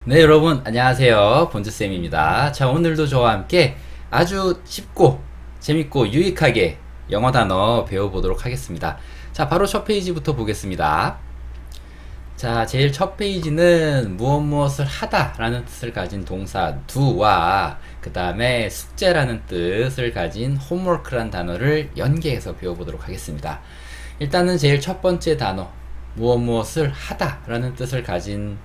네, 여러분 안녕하세요. 본즈쌤입니다. 자, 오늘도 저와 함께 아주 쉽고 재밌고 유익하게 영어 단어 배워보도록 하겠습니다. 자, 바로 첫 페이지부터 보겠습니다. 자, 제일 첫 페이지는 무엇을 하다 라는 뜻을 가진 동사 do와 그 다음에 숙제라는 뜻을 가진 homework라는 단어를 연계해서 배워보도록 하겠습니다. 일단은 제일 첫 번째 단어 무엇을 하다 라는 뜻을 가진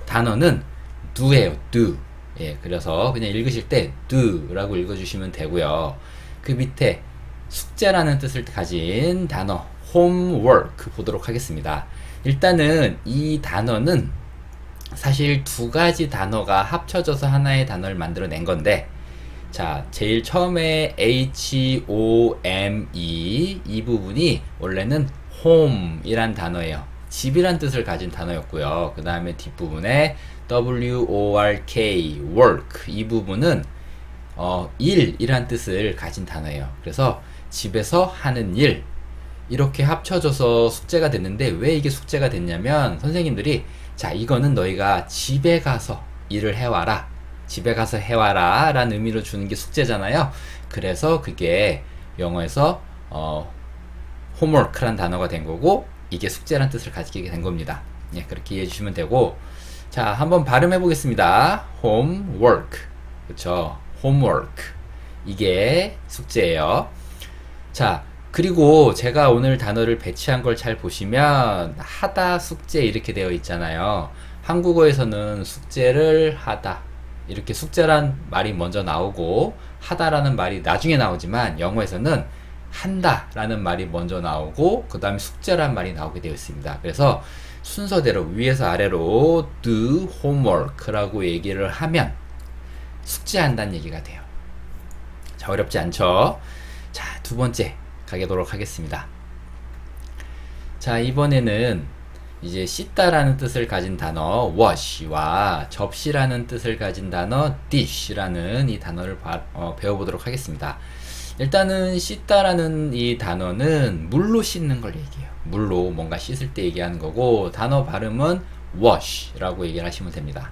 단어는 do예요. do. 예, 그래서 그냥 읽으실 때 do라고 읽어주시면 되고요. 그 밑에 숙제라는 뜻을 가진 단어 homework 보도록 하겠습니다. 일단은 이 단어는 사실 두 가지 단어가 합쳐져서 하나의 단어를 만들어낸 건데, 자, 제일 처음에 home 이 부분이 원래는 home이란 단어예요. 집이란 뜻을 가진 단어였고요. 그 다음에 뒷부분에 work, work 이 부분은 일이란 뜻을 가진 단어예요. 그래서 집에서 하는 일 이렇게 합쳐져서 숙제가 됐는데, 왜 이게 숙제가 됐냐면 선생님들이 자, 이거는 너희가 집에 가서 일을 해와라, 집에 가서 해와라 라는 의미로 주는 게 숙제잖아요. 그래서 그게 영어에서 homework란 단어가 된 거고, 이게 숙제란 뜻을 가지게 된 겁니다. 예, 그렇게 이해해 주시면 되고, 자, 한번 발음해 보겠습니다. homework. 그쵸? homework. 이게 숙제예요. 자, 그리고 제가 오늘 단어를 배치한 걸 잘 보시면 하다, 숙제 이렇게 되어 있잖아요. 한국어에서는 숙제를 하다 이렇게 숙제란 말이 먼저 나오고 하다라는 말이 나중에 나오지만, 영어에서는 한다 라는 말이 먼저 나오고 그 다음에 숙제란 말이 나오게 되어 있습니다. 그래서 순서대로 위에서 아래로 do homework 라고 얘기를 하면 숙제한다는 얘기가 돼요. 자, 어렵지 않죠? 자, 두 번째 가도록 하겠습니다. 자, 이번에는 이제 씻다라는 뜻을 가진 단어 wash와 접시라는 뜻을 가진 단어 dish라는 이 단어를 배워보도록 하겠습니다. 일단은 씻다라는 이 단어는 물로 씻는 걸 얘기해요. 물로 뭔가 씻을 때 얘기하는 거고, 단어 발음은 wash라고 얘기를 하시면 됩니다.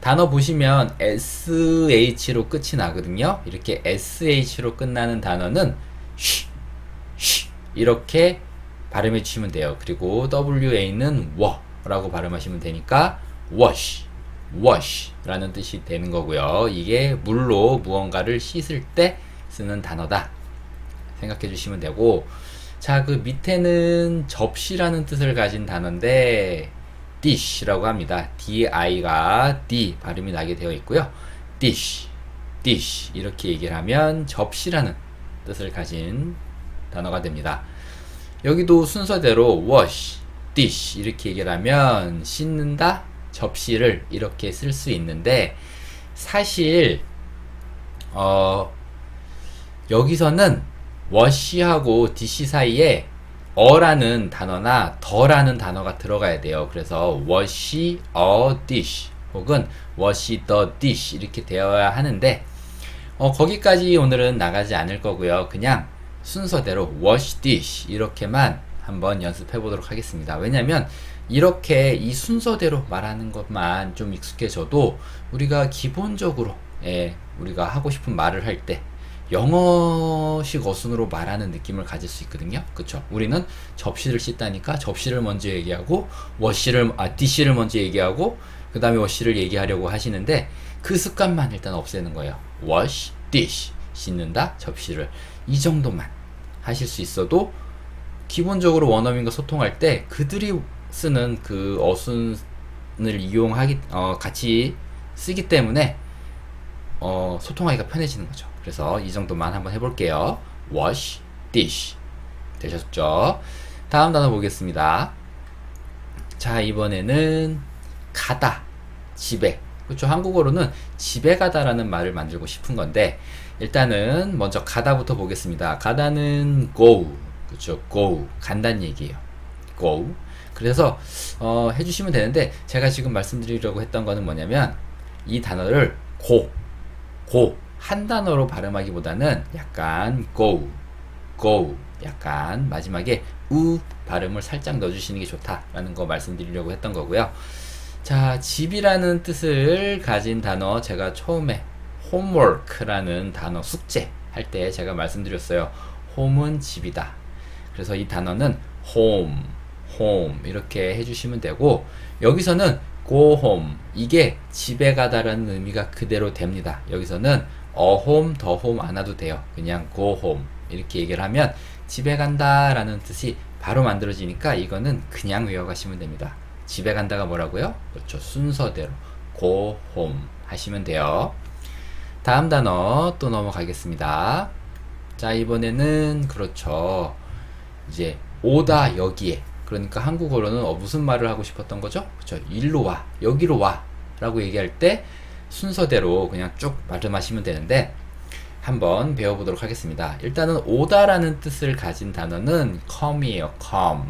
단어 보시면 sh로 끝이 나거든요. 이렇게 sh로 끝나는 단어는 쉬 이렇게 발음해 주시면 돼요. 그리고 wa는 w라고 발음하시면 되니까 wash 라는 뜻이 되는 거고요. 이게 물로 무언가를 씻을 때 쓰는 단어다 생각해 주시면 되고, 자, 그 밑에는 접시라는 뜻을 가진 단어인데 dish라고 합니다. di가 d 발음이 나게 되어 있고요. dish 이렇게 얘기를 하면 접시라는 뜻을 가진 단어가 됩니다. 여기도 순서대로 wash, dish 이렇게 얘기를 하면 씻는다, 접시를 이렇게 쓸 수 있는데, 사실 여기서는 wash하고 dish 사이에 어라는 단어나 더라는 단어가 들어가야 돼요. 그래서 wash a dish 혹은 wash the dish 이렇게 되어야 하는데, 거기까지 오늘은 나가지 않을 거고요. 그냥 순서대로 wash dish 이렇게만 한번 연습해 보도록 하겠습니다. 왜냐면 이렇게 이 순서대로 말하는 것만 좀 익숙해져도 우리가 기본적으로 우리가 하고 싶은 말을 할 때 영어식 어순으로 말하는 느낌을 가질 수 있거든요. 그쵸? 우리는 접시를 씻다니까 접시를 먼저 얘기하고 dish를 먼저 얘기하고 그 다음에 wash를 얘기하려고 하시는데, 그 습관만 일단 없애는 거예요. wash, dish 씻는다, 접시를 이 정도만 하실 수 있어도 기본적으로 원어민과 소통할 때 그들이 쓰는 그 어순을 같이 쓰기 때문에 소통하기가 편해지는 거죠. 그래서 이 정도만 한번 해볼게요. wash, dish 되셨죠? 다음 단어 보겠습니다. 자, 이번에는 가다, 집에. 그렇죠? 한국어로는 집에 가다라는 말을 만들고 싶은 건데, 일단은 먼저 가다부터 보겠습니다. 가다는 go, 그렇죠? go, 간다는 얘기예요. go. 그래서 해주시면 되는데, 제가 지금 말씀드리려고 했던 거는 뭐냐면 이 단어를 go 한 단어로 발음하기보다는 약간 go 약간 마지막에 우 발음을 살짝 넣어주시는 게 좋다라는 거 말씀드리려고 했던 거고요. 자, 집이라는 뜻을 가진 단어, 제가 처음에 homework라는 단어, 숙제 할 때 제가 말씀드렸어요. home은 집이다. 그래서 이 단어는 home 이렇게 해주시면 되고, 여기서는 go home, 이게 집에 가다라는 의미가 그대로 됩니다. 여기서는 a home, the home 안 와도 돼요. 그냥 go home 이렇게 얘기를 하면 집에 간다 라는 뜻이 바로 만들어지니까 이거는 그냥 외워가시면 됩니다. 집에 간다가 뭐라고요? 그렇죠. 순서대로 go home 하시면 돼요. 다음 단어 또 넘어가겠습니다. 자, 이번에는 그렇죠. 이제 오다, 여기에. 그러니까 한국어로는 무슨 말을 하고 싶었던 거죠? 그렇죠. 일로 와, 여기로 와 라고 얘기할 때 순서대로 그냥 쭉 말씀하시면 되는데, 한번 배워보도록 하겠습니다. 일단은 오다라는 뜻을 가진 단어는 come이에요. come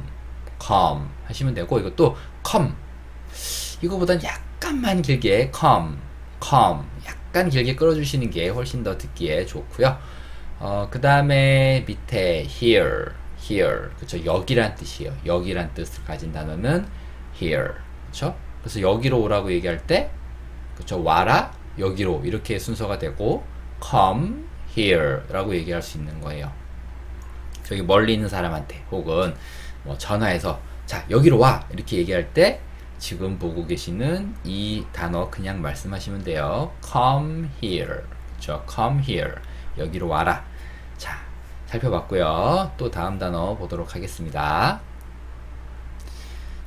하시면 되고, 이것도 come, 이거보단 약간만 길게 come 약간 길게 끌어주시는 게 훨씬 더 듣기에 좋고요. 그 다음에 밑에 here, 그쵸. 여기란 뜻이에요. 여기란 뜻을 가진 단어는 here, 그쵸. 그래서 여기로 오라고 얘기할 때, 그쵸. 와라, 여기로, 이렇게 순서가 되고, come here 라고 얘기할 수 있는 거예요. 저기 멀리 있는 사람한테, 혹은 뭐 전화해서, 자, 여기로 와! 이렇게 얘기할 때, 지금 보고 계시는 이 단어 그냥 말씀하시면 돼요. come here. 그쵸. come here. 여기로 와라. 자, 살펴봤고요. 또 다음 단어 보도록 하겠습니다.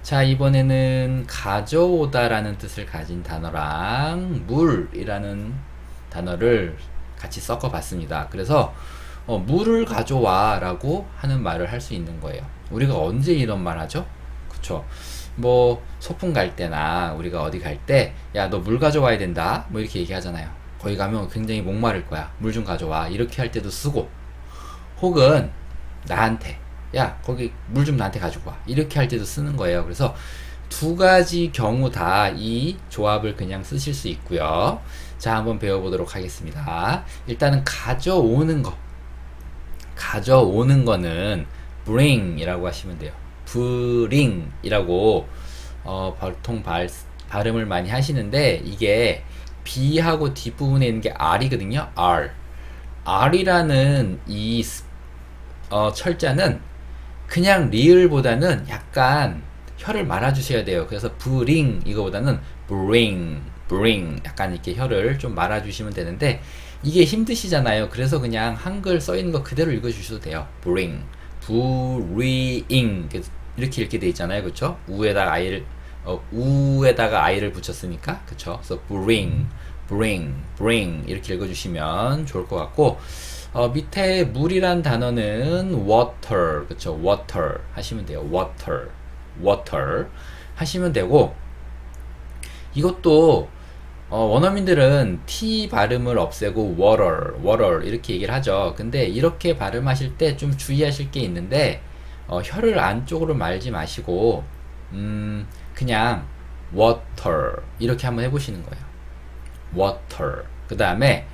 자, 이번에는 가져오다 라는 뜻을 가진 단어랑 물이라는 단어를 같이 섞어 봤습니다. 그래서 물을 가져와 라고 하는 말을 할 수 있는 거예요. 우리가 언제 이런 말 하죠? 그쵸. 뭐 소풍 갈 때나 우리가 어디 갈 때, 야, 너 물 가져와야 된다, 뭐 이렇게 얘기하잖아요. 거기 가면 굉장히 목마를 거야, 물 좀 가져와, 이렇게 할 때도 쓰고, 혹은 나한테, 야, 거기 물 좀 나한테 가지고 와, 이렇게 할 때도 쓰는 거예요. 그래서 두 가지 경우 다 이 조합을 그냥 쓰실 수 있고요. 자, 한번 배워보도록 하겠습니다. 일단은 가져오는 거는 bring 이라고 하시면 돼요. bring 이라고 보통 발음을 많이 하시는데, 이게 B하고 뒷부분에 있는 게 R이거든요. R이라는 이 철자는 그냥 리을보다는 약간 혀를 말아주셔야 돼요. 그래서 bring 이거보다는 bring 약간 이렇게 혀를 좀 말아주시면 되는데, 이게 힘드시잖아요. 그래서 그냥 한글 써있는 거 그대로 읽어주셔도 돼요. bring 이렇게 읽게 돼 있잖아요. 그쵸? 우에다가 아이를 붙였으니까, 그쵸? 그래서 bring 이렇게 읽어주시면 좋을 것 같고, 밑에 물이란 단어는 water, 그쵸? water 하시면 돼요. water 하시면 되고, 이것도 원어민들은 T 발음을 없애고 water 이렇게 얘기를 하죠. 근데 이렇게 발음하실 때 좀 주의하실 게 있는데, 혀를 안쪽으로 말지 마시고 그냥 water 이렇게 한번 해보시는 거예요. water. 그 다음에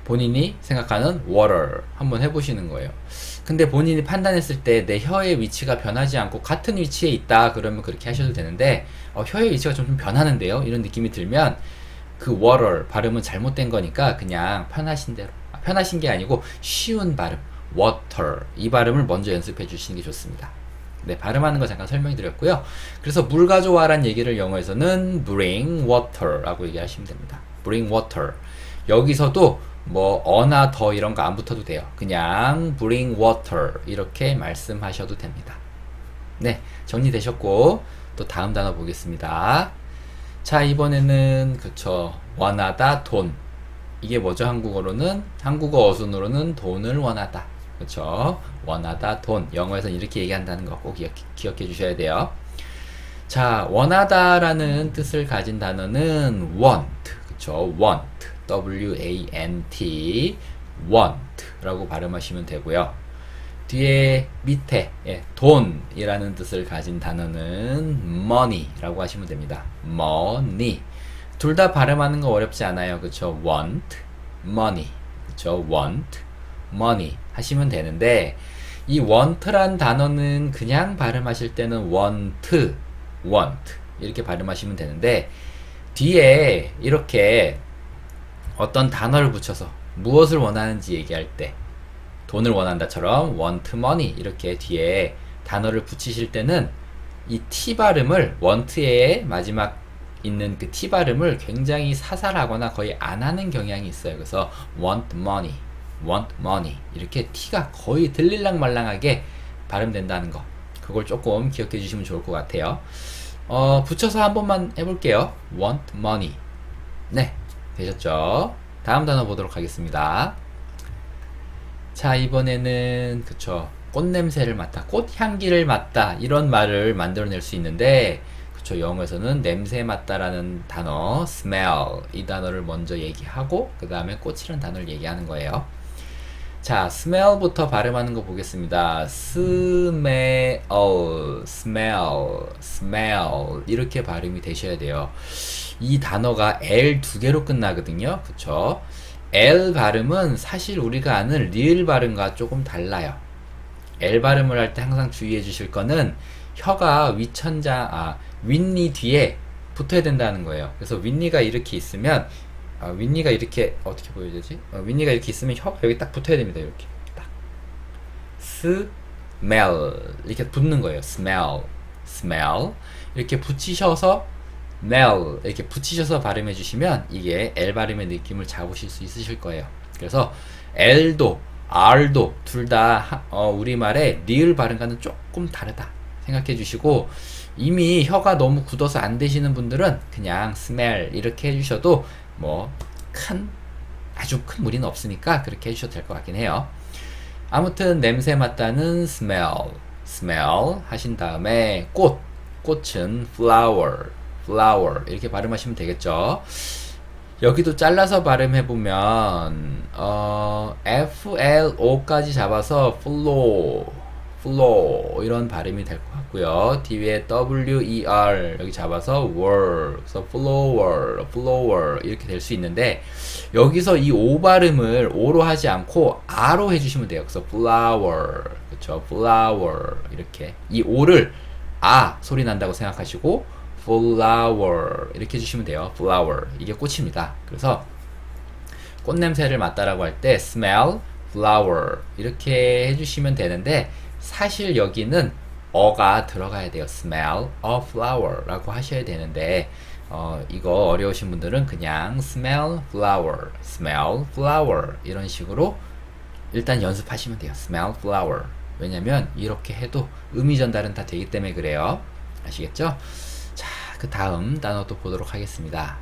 본인이 생각하는 water 한번 해보시는 거예요. 근데 본인이 판단했을 때 내 혀의 위치가 변하지 않고 같은 위치에 있다 그러면 그렇게 하셔도 되는데, 혀의 위치가 좀 변하는데요, 이런 느낌이 들면 그 water 발음은 잘못된 거니까 그냥 편하신 대로, 편하신 게 아니고 쉬운 발음, water, 이 발음을 먼저 연습해 주시는 게 좋습니다. 네, 발음하는 거 잠깐 설명해 드렸고요. 그래서 물 가져와란 얘기를 영어에서는 bring water 라고 얘기하시면 됩니다. bring water. 여기서도 뭐 어나 더 이런 거 안 붙어도 돼요. 그냥 bring water 이렇게 말씀하셔도 됩니다. 네, 정리되셨고, 또 다음 단어 보겠습니다. 자, 이번에는 그쵸, 원하다, 돈. 이게 뭐죠? 한국어 어순으로는 돈을 원하다. 그쵸? 원하다, 돈. 영어에서는 이렇게 얘기한다는 거 꼭 기억해 주셔야 돼요. 자, 원하다라는 뜻을 가진 단어는 want. 그쵸? want. W-A-N-T. want. 라고 발음하시면 되고요. 뒤에 밑에 돈이라는 뜻을 가진 단어는 money 라고 하시면 됩니다. money. 둘 다 발음하는 거 어렵지 않아요. 그쵸? want, money. 그쵸? want, money 하시면 되는데, 이 want란 단어는 그냥 발음하실 때는 want. 이렇게 발음하시면 되는데, 뒤에 이렇게 어떤 단어를 붙여서 무엇을 원하는지 얘기할 때, 돈을 원한다처럼 want money 이렇게 뒤에 단어를 붙이실 때는 이 T 발음을 want의 마지막 있는 그 T 발음을 굉장히 사살하거나 거의 안 하는 경향이 있어요. 그래서 want money 이렇게 T가 거의 들릴랑 말랑하게 발음된다는 거, 그걸 조금 기억해 주시면 좋을 것 같아요. 붙여서 한 번만 해볼게요. want money. 네, 되셨죠? 다음 단어 보도록 하겠습니다. 자, 이번에는 그쵸, 꽃냄새를 맡다, 꽃향기를 맡다, 이런 말을 만들어낼 수 있는데, 그쵸, 영어에서는 냄새 맡다라는 단어 smell, 이 단어를 먼저 얘기하고 그 다음에 꽃이라는 단어를 얘기하는 거예요. 자, smell부터 발음하는 거 보겠습니다. smell 이렇게 발음이 되셔야 돼요. 이 단어가 L 두 개로 끝나거든요. 그쵸? L 발음은 사실 우리가 아는 리을 발음과 조금 달라요. L 발음을 할 때 항상 주의해 주실 거는 혀가 윗니 뒤에 붙어야 된다는 거예요. 그래서 윗니가 이렇게 있으면, 윗니가 이렇게, 어떻게 보여야 되지? 윗니가 이렇게 있으면 혀가 여기 딱 붙어야 됩니다. 이렇게 딱. smell 이렇게 붙는 거예요. smell 이렇게 붙이셔서 mel 이렇게 붙이셔서 발음해 주시면 이게 L 발음의 느낌을 잡으실 수 있으실 거예요. 그래서 L도 R도 둘 다 우리말의 리을 발음과는 조금 다르다 생각해 주시고, 이미 혀가 너무 굳어서 안 되시는 분들은 그냥 smell 이렇게 해주셔도 뭐 아주 큰 무리는 없으니까 그렇게 해주셔도 될 것 같긴 해요. 아무튼 냄새 맡다는 smell 하신 다음에 꽃은 flower 이렇게 발음하시면 되겠죠. 여기도 잘라서 발음해보면 FLO까지 잡아서 flow 이런 발음이 될 것 같고요. 뒤에 WER 여기 잡아서 word, 그래서 flower 이렇게 될 수 있는데, 여기서 이 O 발음을 O로 하지 않고 R로 해주시면 돼요. 그래서 flower, 그쵸, flower 이렇게 이 O를 소리 난다고 생각하시고 flower 이렇게 해주시면 돼요. flower 이게 꽃입니다. 그래서 꽃냄새를 맡다라고 할 때 smell flower 이렇게 해주시면 되는데, 사실 여기는 어가 들어가야 돼요. smell a flower 라고 하셔야 되는데, 이거 어려우신 분들은 그냥 smell flower 이런 식으로 일단 연습하시면 돼요. smell flower. 왜냐면 이렇게 해도 의미 전달은 다 되기 때문에 그래요. 아시겠죠? 자, 그 다음 단어도 보도록 하겠습니다.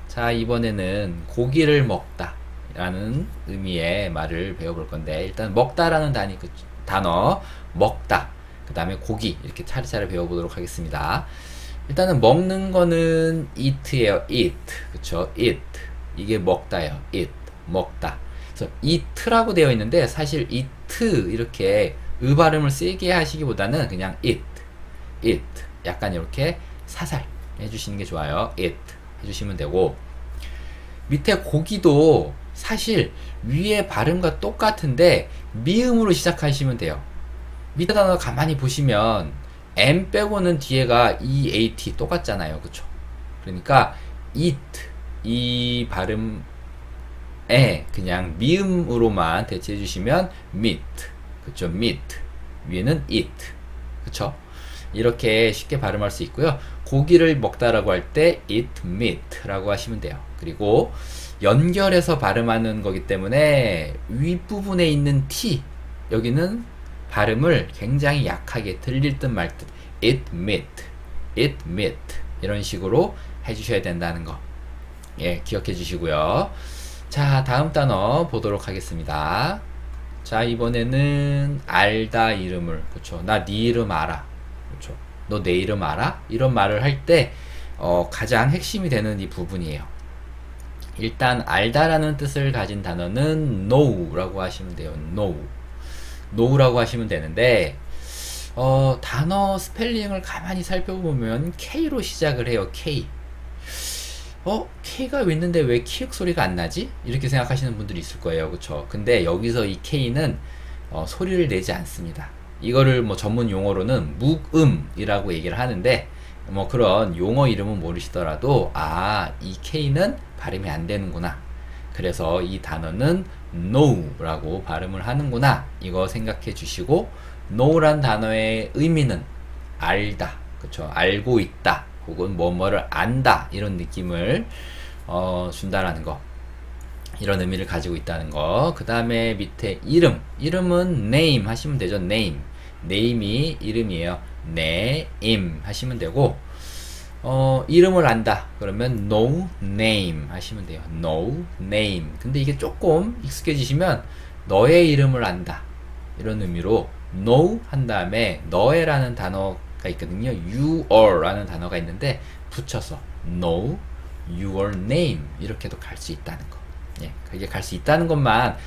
자, 이번에는 고기를 먹다 라는 의미의 말을 배워볼 건데, 일단 먹다라는 단어 먹다, 그 다음에 고기 이렇게 차례차례 배워보도록 하겠습니다. 일단은 먹는 거는 eat예요. eat, 그쵸? eat 이게 먹다예요. eat 먹다. 그래서 eat라고 되어 있는데 사실 eat 이렇게 발음을 세게 하시기보다는 그냥 eat 약간 이렇게 사살 해주시는 게 좋아요. eat 해주시면 되고, 밑에 고기도 사실 위에 발음과 똑같은데 미음으로 시작하시면 돼요. 밑에 단어 가만히 보시면 M 빼고는 뒤에가 EAT 똑같잖아요. 그쵸? 그러니까 eat 이 발음에 그냥 미음으로만 대체해 주시면 meat, 그쵸? meat 위에는 eat, 그쵸? 이렇게 쉽게 발음할 수 있고요. 고기를 먹다라고 할 때 eat meat라고 하시면 돼요. 그리고 연결해서 발음하는 거기 때문에 윗부분에 있는 T 여기는 발음을 굉장히 약하게 들릴 듯 말 듯 eat meat 이런 식으로 해주셔야 된다는 거, 예, 기억해 주시고요. 자, 다음 단어 보도록 하겠습니다. 자, 이번에는 알다 이름을, 그쵸? 나 네 이름 알아, 그쵸? 너 내 이름 알아? 이런 말을 할 때 가장 핵심이 되는 이 부분이에요. 일단 알다라는 뜻을 가진 단어는 know라고 하시면 돼요. know라고 하시면 되는데, 단어 스펠링을 가만히 살펴보면 K로 시작을 해요. K가 왜 있는데 왜 키읔 소리가 안 나지? 이렇게 생각하시는 분들이 있을 거예요. 그쵸? 근데 여기서 이 K는 소리를 내지 않습니다. 이거를 뭐 전문 용어로는 묵음이라고 얘기를 하는데, 뭐 그런 용어 이름은 모르시더라도 이 K는 발음이 안 되는구나. 그래서 이 단어는 know라고 발음을 하는구나. 이거 생각해 주시고 know란 단어의 의미는 알다. 그쵸? 알고 있다. 혹은 뭐뭐를 안다. 이런 느낌을 준다라는 거. 이런 의미를 가지고 있다는 거. 그 다음에 밑에 이름은 name 하시면 되죠. name이 이름이에요. name 하시면 되고 이름을 안다 그러면 no name 하시면 돼요. no name. 근데 이게 조금 익숙해지시면 너의 이름을 안다 이런 의미로 know 한 다음에 너의라는 단어가 있거든요. your 라는 단어가 있는데 붙여서 know your name 이렇게도 갈 수 있다는 거. 예, 그게 갈 수 있다는 것만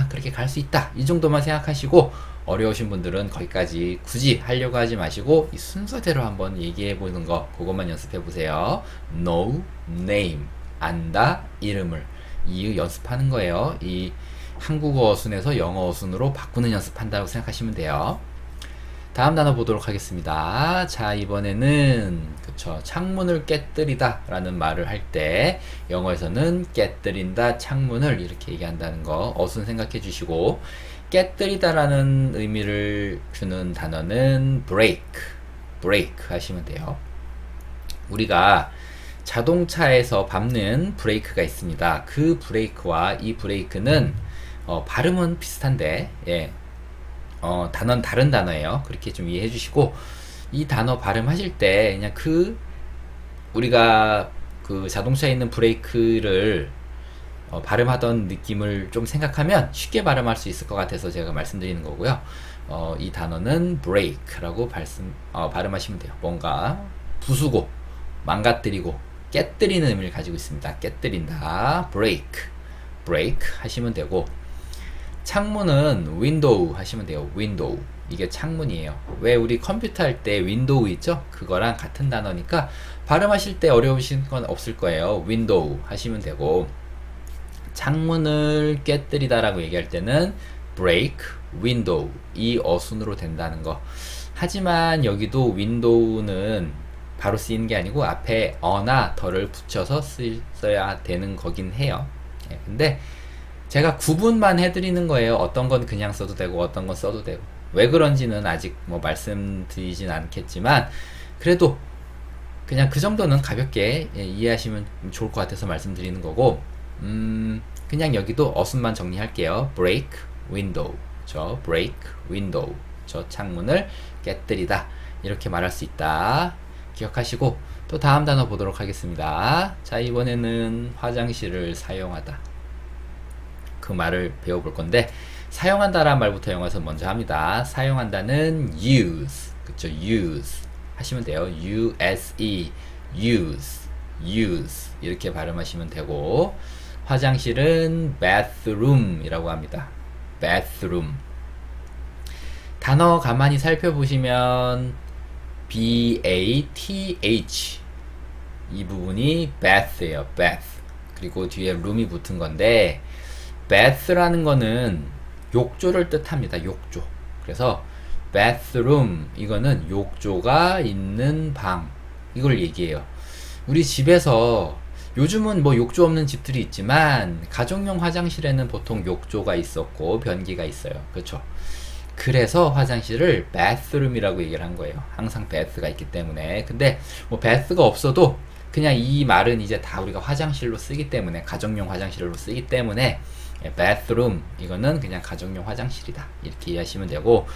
그렇게 갈 수 있다 이 정도만 생각하시고 어려우신 분들은 거기까지 굳이 하려고 하지 마시고 이 순서대로 한번 얘기해 보는 거 그것만 연습해 보세요. know name 안다 이름을 이 연습하는 거예요. 이 한국어 어순에서 영어 어순으로 바꾸는 연습한다고 생각하시면 돼요. 다음 단어 보도록 하겠습니다. 자, 이번에는 창문을 깨뜨리다 라는 말을 할 때 영어에서는 깨뜨린다 창문을 이렇게 얘기한다는 거 어순 생각해 주시고 깨뜨리다 라는 의미를 주는 단어는 break 하시면 돼요. 우리가 자동차에서 밟는 브레이크가 있습니다. 그 브레이크와 이 브레이크는 발음은 비슷한데 단어는 다른 단어예요. 그렇게 좀 이해해 주시고 이 단어 발음하실 때 그냥 우리가 그 자동차에 있는 브레이크를 발음하던 느낌을 좀 생각하면 쉽게 발음할 수 있을 것 같아서 제가 말씀드리는 거고요. 이 단어는 break라고 발음하시면 돼요. 뭔가 부수고 망가뜨리고 깨뜨리는 의미를 가지고 있습니다. 깨뜨린다. break 하시면 되고 창문은 window 하시면 돼요. window. 이게 창문이에요. 왜 우리 컴퓨터 할 때 윈도우 있죠? 그거랑 같은 단어니까 발음하실 때 어려우신 건 없을 거예요. window 하시면 되고 창문을 깨뜨리다 라고 얘기할 때는 break window 이 어순으로 된다는 거. 하지만 여기도 window는 바로 쓰이는 게 아니고 앞에 어나 더를 붙여서 써야 되는 거긴 해요. 근데 제가 구분만 해드리는 거예요. 어떤 건 그냥 써도 되고 어떤 건 써도 되고 왜 그런지는 아직 뭐 말씀드리진 않겠지만 그래도 그냥 그 정도는 가볍게 이해하시면 좋을 것 같아서 말씀드리는 거고 그냥 여기도 어순만 정리할게요. break window break window 창문을 깨뜨리다 이렇게 말할 수 있다 기억하시고 또 다음 단어 보도록 하겠습니다. 자, 이번에는 화장실을 사용하다 그 말을 배워볼 건데 사용한다라는 말부터 영어에서 먼저 합니다. 사용한다는 use use 하시면 돼요. use 이렇게 발음하시면 되고 화장실은 bathroom 이라고 합니다. bathroom 단어 가만히 살펴보시면 bath 이 부분이 bath예요. bath 그리고 뒤에 room이 붙은 건데 bath라는 거는 욕조를 뜻합니다. 욕조. 그래서 bathroom 이거는 욕조가 있는 방 이걸 얘기해요. 우리 집에서 요즘은 뭐 욕조 없는 집들이 있지만 가정용 화장실에는 보통 욕조가 있었고 변기가 있어요. 그렇죠? 그래서 화장실을 bathroom이라고 얘기를 한 거예요. 항상 bath가 있기 때문에. 근데 뭐 bath가 없어도 그냥 이 말은 이제 다 우리가 화장실로 쓰기 때문에 가정용 화장실로 쓰기 때문에 bathroom 이거는 그냥 가정용 화장실이다 이렇게 이해하시면 되고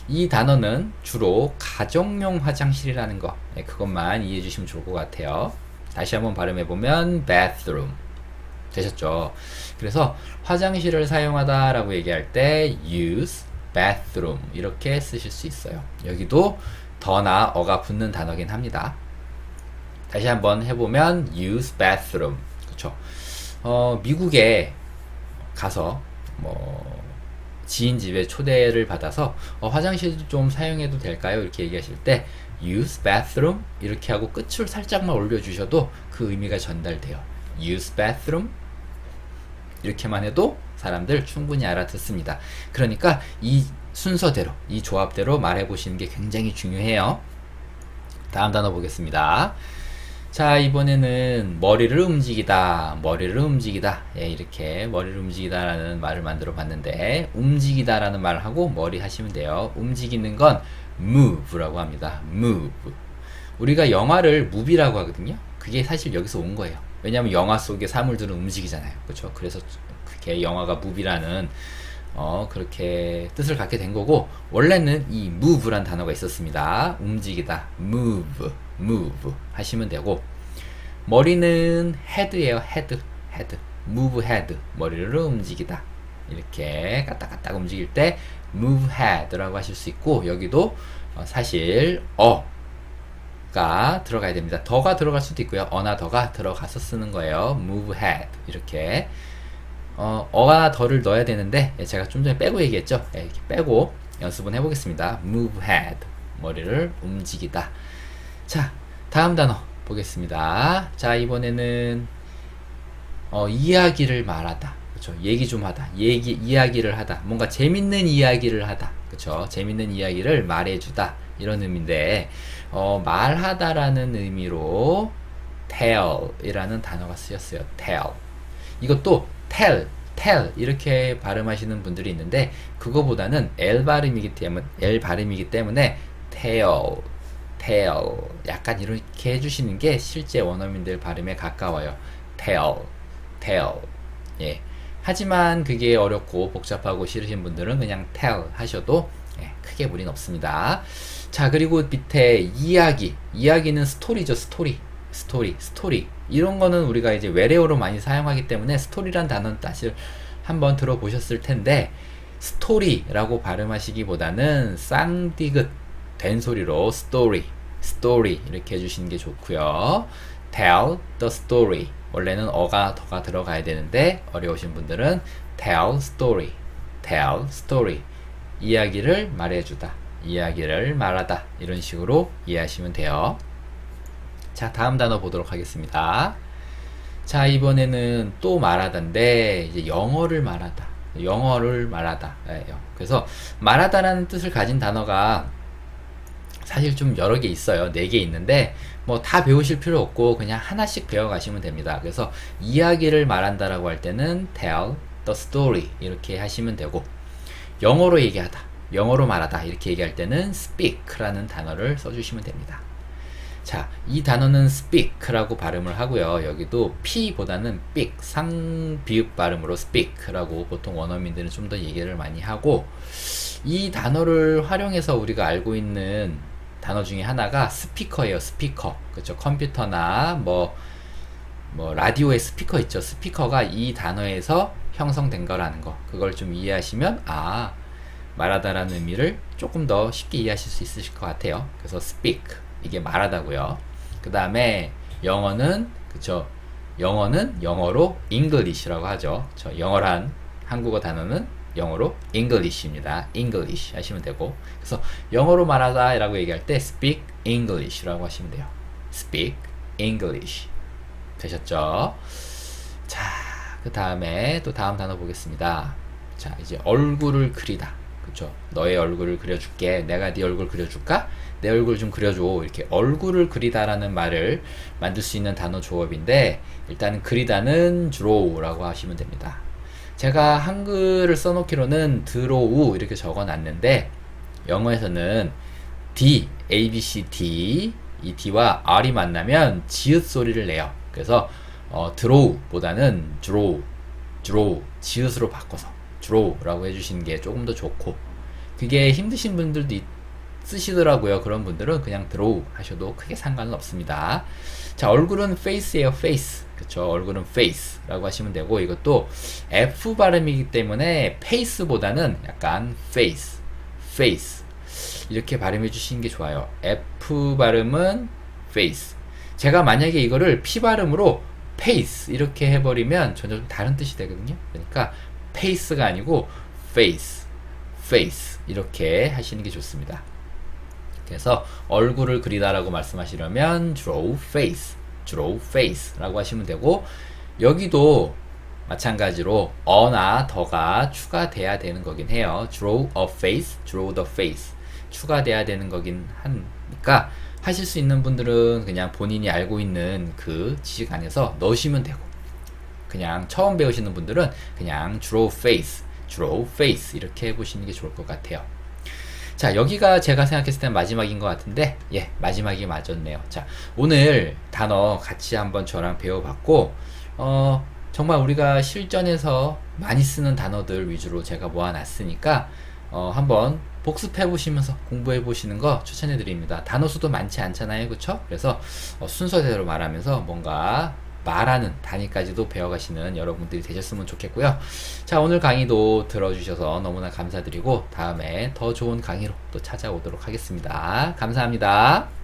이 단어는 주로 가정용 화장실이라는 거 그것만 이해해 주시면 좋을 것 같아요. 다시 한번 발음해 보면 bathroom 되셨죠? 그래서 화장실을 사용하다 라고 얘기할 때 use bathroom 이렇게 쓰실 수 있어요. 여기도 더나 어가 붙는 단어긴 합니다. 다시 한번 해보면 use bathroom 그쵸? 미국에 가서 뭐 지인 집에 초대를 받아서 화장실 좀 사용해도 될까요? 이렇게 얘기하실 때 use bathroom 이렇게 하고 끝을 살짝만 올려주셔도 그 의미가 전달돼요. use bathroom 이렇게만 해도 사람들 충분히 알아듣습니다. 그러니까 이 순서대로 이 조합대로 말해보시는 게 굉장히 중요해요. 다음 단어 보겠습니다. 자, 이번에는 머리를 움직이다, 머리를 움직이다. 예, 이렇게 머리를 움직이다라는 말을 만들어 봤는데, 움직이다라는 말을 하고 머리 하시면 돼요. 움직이는 건 move라고 합니다. move. 우리가 영화를 movie라고 하거든요. 그게 사실 여기서 온 거예요. 왜냐하면 영화 속의 사물들은 움직이잖아요. 그렇죠? 그래서 그게 영화가 movie라는 그렇게 뜻을 갖게 된 거고, 원래는 이 move란 단어가 있었습니다. 움직이다, move, move 하시면 되고, 머리는 head예요. head, move head, 머리를 움직이다. 이렇게 까딱까딱 움직일 때 move head라고 하실 수 있고, 여기도 사실 가 들어가야 됩니다. 더가 들어갈 수도 있고요. 어나 더가 들어가서 쓰는 거예요. move head 이렇게 어가 더를 넣어야 되는데 제가 좀 전에 빼고 얘기했죠. 이렇게 빼고 연습은 해보겠습니다. move head 머리를 움직이다. 자, 다음 단어 보겠습니다. 자, 이번에는 이야기를 말하다. 그렇죠. 얘기 좀 하다. 이야기를 하다. 뭔가 재밌는 이야기를 하다. 그렇죠. 재밌는 이야기를 말해주다. 이런 의미인데 말하다라는 의미로 tell이라는 단어가 쓰였어요. tell. 이것도 tell 이렇게 발음하시는 분들이 있는데 그거보다는 L 발음이기 때문에 tell 약간 이렇게 해주시는 게 실제 원어민들 발음에 가까워요. tell. 예. 하지만 그게 어렵고 복잡하고 싫으신 분들은 그냥 tell 하셔도 크게 무리는 없습니다. 자, 그리고 밑에 이야기는 스토리죠. 스토리. 이런 거는 우리가 이제 외래어로 많이 사용하기 때문에 스토리란 단어는 사실 한번 들어보셨을 텐데, 스토리라고 발음하시기보다는 쌍디귿 된 소리로 스토리 이렇게 해주시는 게 좋고요. tell the story. 원래는 어가 더가 들어가야 되는데 어려우신 분들은 tell story. 이야기를 말해주다, 이야기를 말하다, 이런 식으로 이해하시면 돼요. 자, 다음 단어 보도록 하겠습니다. 자, 이번에는 또 말하다인데 이제 영어를 말하다. 그래서 말하다라는 뜻을 가진 단어가 사실 좀 여러 개 있어요. 4개 있는데 뭐 다 배우실 필요 없고 그냥 하나씩 배워가시면 됩니다. 그래서 이야기를 말한다라고 할 때는 tell the story 이렇게 하시면 되고, 영어로 얘기하다, 영어로 말하다 이렇게 얘기할 때는 speak라는 단어를 써주시면 됩니다. 자, 이 단어는 speak라고 발음을 하고요. 여기도 P보다는 speak, 상비읍 발음으로 speak라고 보통 원어민들은 좀 더 얘기를 많이 하고, 이 단어를 활용해서 우리가 알고 있는 단어 중에 하나가 스피커예요. 스피커. 그렇죠. 컴퓨터나 뭐 라디오의 스피커 있죠. 스피커가 이 단어에서 형성된 거라는 거. 그걸 좀 이해하시면 말하다라는 의미를 조금 더 쉽게 이해하실 수 있으실 것 같아요. 그래서 speak 이게 말하다고요. 그 다음에 영어는 그쵸. 영어는 영어로 English라고 하죠. 영어란 한국어 단어는 영어로 English입니다. English 하시면 되고, 그래서 영어로 말하다 라고 얘기할 때 speak English라고 하시면 돼요. speak English. 되셨죠? 자, 그 다음에 또 다음 단어 보겠습니다. 자, 이제 얼굴을 그리다. 그쵸? 너의 얼굴을 그려줄게. 내가 네 얼굴 그려줄까? 내 얼굴 좀 그려줘. 이렇게 얼굴을 그리다라는 말을 만들 수 있는 단어 조합인데, 일단은 그리다는 draw라고 하시면 됩니다. 제가 한글을 써놓기로는 draw 이렇게 적어놨는데, 영어에서는 D, A, B, C, D 이 D와 R이 만나면 지읒 소리를 내요. 그래서 draw보다는 draw, 지읒으로 바꿔서 draw라고 해주시는 게 조금 더 좋고, 그게 힘드신 분들도 쓰시더라고요. 그런 분들은 그냥 draw 하셔도 크게 상관은 없습니다. 자, 얼굴은 face예요. face. 그쵸. 얼굴은 face라고 하시면 되고, 이것도 F 발음이기 때문에 pace보다는 약간 face 이렇게 발음해 주시는 게 좋아요. F 발음은 face. 제가 만약에 이거를 P 발음으로 pace 이렇게 해버리면 전혀 좀 다른 뜻이 되거든요. 그러니까 pace가 아니고 face 이렇게 하시는 게 좋습니다. 그래서 얼굴을 그리다라고 말씀하시려면 draw face 라고 하시면 되고, 여기도 마찬가지로 어나 더가 추가돼야 되는 거긴 해요. draw the face 추가돼야 되는 거긴 하니까 하실 수 있는 분들은 그냥 본인이 알고 있는 그 지식 안에서 넣으시면 되고, 그냥 처음 배우시는 분들은 그냥 draw face 이렇게 해보시는 게 좋을 것 같아요. 자, 여기가 제가 생각했을 땐 마지막인 것 같은데, 예, 마지막이 맞았네요. 자, 오늘 단어 같이 한번 저랑 배워봤고, 정말 우리가 실전에서 많이 쓰는 단어들 위주로 제가 모아놨으니까, 한번 복습해 보시면서 공부해 보시는 거 추천해 드립니다. 단어 수도 많지 않잖아요, 그쵸? 그래서 순서대로 말하면서 뭔가 말하는 단위까지도 배워가시는 여러분들이 되셨으면 좋겠고요. 자, 오늘 강의도 들어주셔서 너무나 감사드리고 다음에 더 좋은 강의로 또 찾아오도록 하겠습니다. 감사합니다.